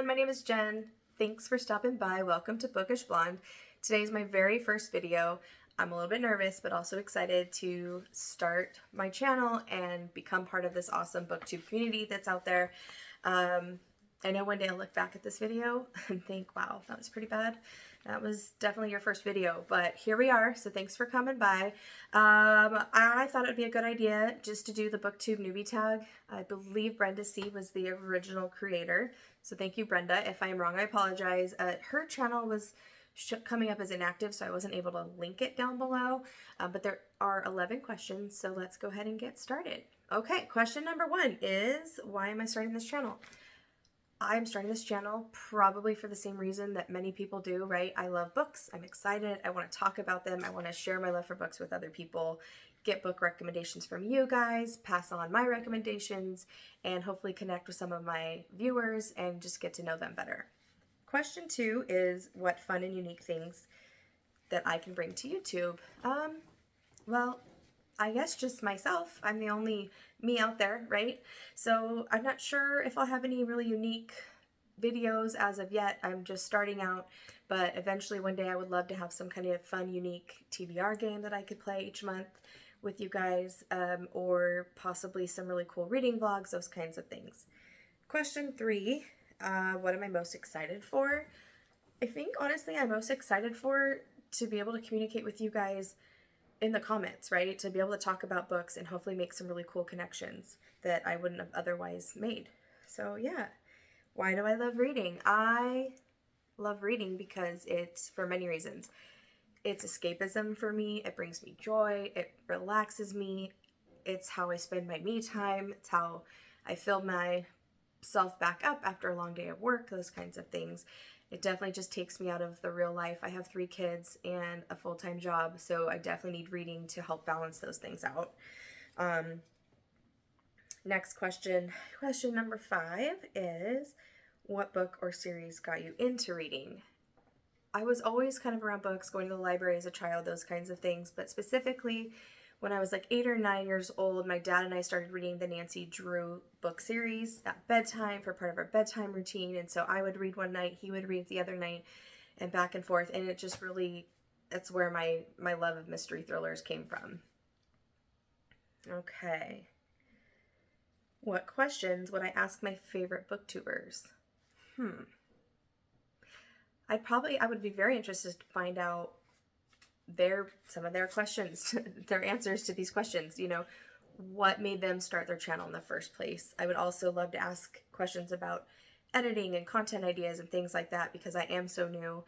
everyone, my name is Jen. Thanks for stopping by. Welcome to Bookish Blonde. Today's my very first video. I'm a little bit nervous, but also excited to start my channel and become part of this awesome booktube community that's out there. I know one day I'll look back at this video and think, wow, that was pretty bad. That was definitely your first video, but here we are, so thanks for coming by. I thought it would be a good idea just to do the Booktube newbie tag. I believe Brenda C. was the original creator, so thank you, Brenda. If I'm wrong, I apologize. Her channel was coming up as inactive, so I wasn't able to link it down below, but there are 11 questions, so let's go ahead and get started. Okay, question number 1 is, why am I starting this channel? I'm starting this channel probably for the same reason that many people do, right? I love books. I'm excited. I want to talk about them. I want to share my love for books with other people, get book recommendations from you guys, pass on my recommendations, and hopefully connect with some of my viewers and just get to know them better. Question 2 is, what fun and unique things that I can bring to YouTube? Well, I guess just myself. I'm the only me out there, right? So I'm not sure if I'll have any really unique videos as of yet. I'm just starting out, but eventually one day I would love to have some kind of fun, unique TBR game that I could play each month with you guys, or possibly some really cool reading vlogs, those kinds of things. Question 3, what am I most excited for? I think, honestly, I'm most excited for to be able to communicate with you guys in the comments, right? To be able to talk about books and hopefully make some really cool connections that I wouldn't have otherwise made. So yeah, why do I love reading? I love reading because it's for many reasons. It's escapism for me. It brings me joy. It relaxes me. It's how I spend my me time. It's how I fill myself back up after a long day of work, those kinds of things. It definitely just takes me out of the real life. I have 3 kids and a full-time job, so I definitely need reading to help balance those things out. Next question. Question number 5 is, what book or series got you into reading? I was always kind of around books, going to the library as a child, those kinds of things, but specifically when I was like 8 or 9 years old, my dad and I started reading the Nancy Drew book series at bedtime for part of our bedtime routine. And so I would read one night, he would read the other night, and back and forth. And it just really, that's where my love of mystery thrillers came from. Okay. What questions would I ask my favorite booktubers? I would be very interested to find out some of their questions, their answers to these questions. You know, what made them start their channel in the first place? I would also love to ask questions about editing and content ideas and things like that, because I am so new.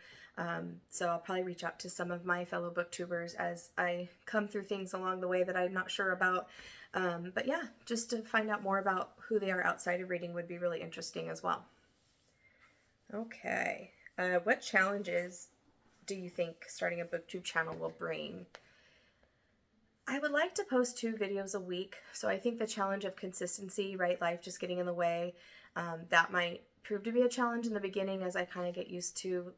So I'll probably reach out to some of my fellow booktubers as I come through things along the way that I'm not sure about. But yeah, just to find out more about who they are outside of reading would be really interesting as well. Okay. What challenges do you think starting a booktube channel will bring? I would like to post 2 videos a week, so I think the challenge of consistency, right, life just getting in the way, that might prove to be a challenge in the beginning as I kind of get used to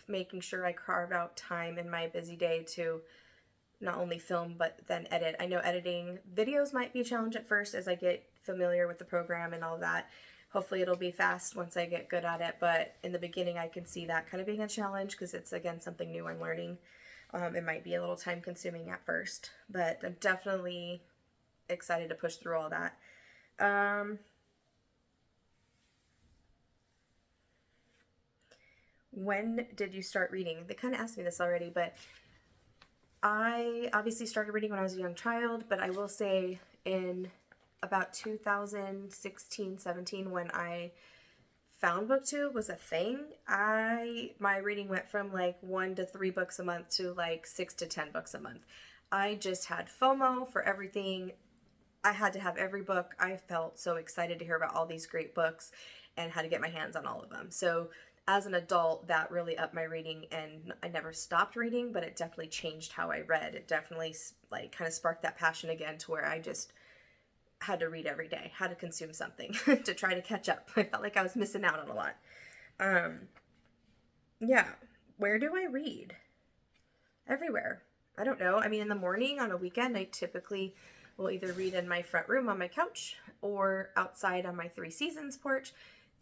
making sure I carve out time in my busy day to not only film but then edit. I know editing videos might be a challenge at first as I get familiar with the program and all that. Hopefully it'll be fast once I get good at it, but in the beginning I can see that kind of being a challenge because it's, again, something new I'm learning. It might be a little time consuming at first, but I'm definitely excited to push through all that. When did you start reading? They kind of asked me this already, but I obviously started reading when I was a young child, but I will say in about 2016, 17, when I found Booktube was a thing, my reading went from like 1 to 3 books a month to like 6 to 10 books a month. I just had FOMO for everything. I had to have every book. I felt so excited to hear about all these great books and how to get my hands on all of them. So as an adult, that really upped my reading, and I never stopped reading, but it definitely changed how I read. It definitely like kind of sparked that passion again to where I just had to read every day, had to consume something to try to catch up. I felt like I was missing out on a lot. Yeah, where do I read? Everywhere. I don't know. I mean, in the morning on a weekend, I typically will either read in my front room on my couch or outside on my 3 Seasons porch.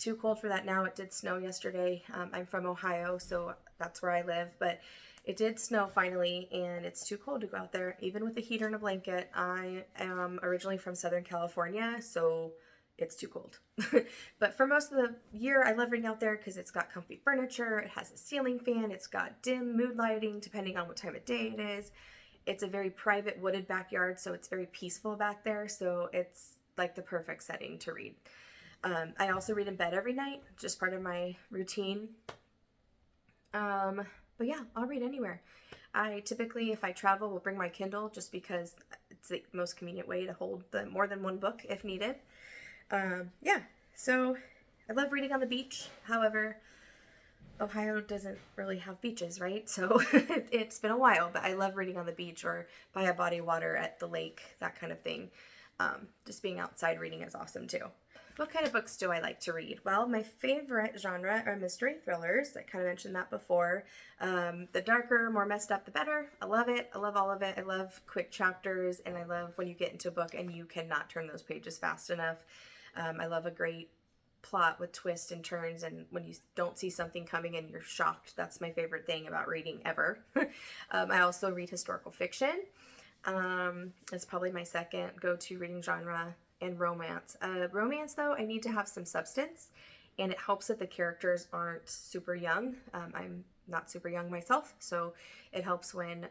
too cold for that now. It did snow yesterday. I'm from Ohio, so that's where I live, but it did snow finally, and it's too cold to go out there, even with a heater and a blanket. I am originally from Southern California, so it's too cold. But for most of the year, I love reading out there because it's got comfy furniture, it has a ceiling fan, it's got dim mood lighting depending on what time of day it is. It's a very private wooded backyard, so it's very peaceful back there, so it's like the perfect setting to read. I also read in bed every night, just part of my routine. But yeah, I'll read anywhere. I typically, if I travel, will bring my Kindle just because it's the most convenient way to hold more than one book if needed. Yeah, so I love reading on the beach. However, Ohio doesn't really have beaches, right? So it's been a while, but I love reading on the beach or by a body of water at the lake, that kind of thing. Just being outside reading is awesome too. What kind of books do I like to read? Well, my favorite genre are mystery thrillers. I kind of mentioned that before. The darker, more messed up, the better. I love it. I love all of it. I love quick chapters, and I love when you get into a book and you cannot turn those pages fast enough. I love a great plot with twists and turns, and when you don't see something coming and you're shocked. That's my favorite thing about reading ever. I also read historical fiction. It's probably my second go-to reading genre, and romance. Romance, though, I need to have some substance, and it helps that the characters aren't super young. I'm not super young myself, so it helps when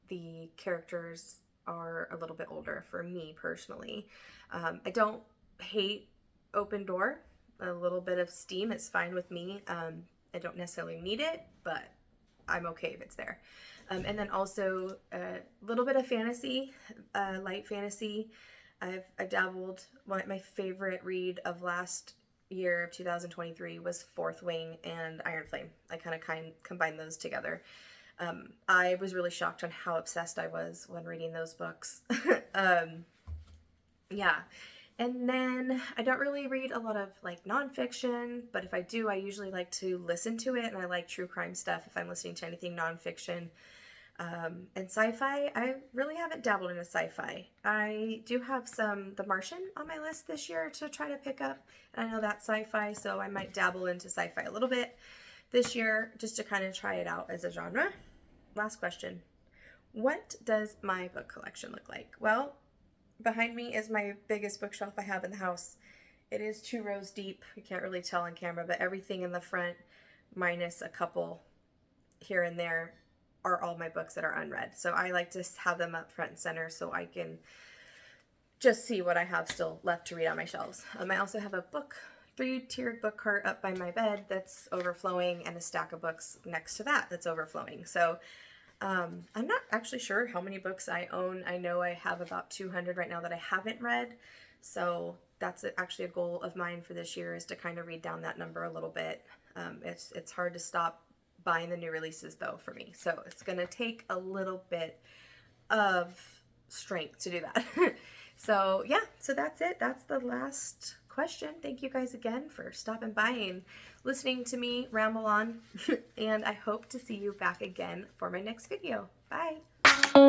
the characters are a little bit older for me personally. I don't hate open door. A little bit of steam is fine with me. I don't necessarily need it, but I'm okay if it's there. And then also a little bit of fantasy, light fantasy. I've dabbled. My favorite read of last year of 2023 was Fourth Wing and Iron Flame. I kind of combined those together. I was really shocked on how obsessed I was when reading those books. Yeah. And then I don't really read a lot of like nonfiction, but if I do, I usually like to listen to it, and I like true crime stuff if I'm listening to anything nonfiction. And sci-fi, I really haven't dabbled in a sci-fi. I do have The Martian on my list this year to try to pick up, and I know that's sci-fi, so I might dabble into sci-fi a little bit this year just to kind of try it out as a genre. Last question. What does my book collection look like? Well, behind me is my biggest bookshelf I have in the house. It is 2 rows deep. You can't really tell on camera, but everything in the front, minus a couple here and there, are all my books that are unread. So I like to have them up front and center so I can just see what I have still left to read on my shelves. I also have a 3-tiered book cart up by my bed that's overflowing, and a stack of books next to that that's overflowing. So I'm not actually sure how many books I own. I know I have about 200 right now that I haven't read. So that's actually a goal of mine for this year, is to kind of read down that number a little bit. It's hard to stop buying the new releases though for me, so it's gonna take a little bit of strength to do that. So yeah, so that's it. That's the last question. Thank you guys again for stopping by and listening to me ramble on. And I hope to see you back again for my next video. Bye.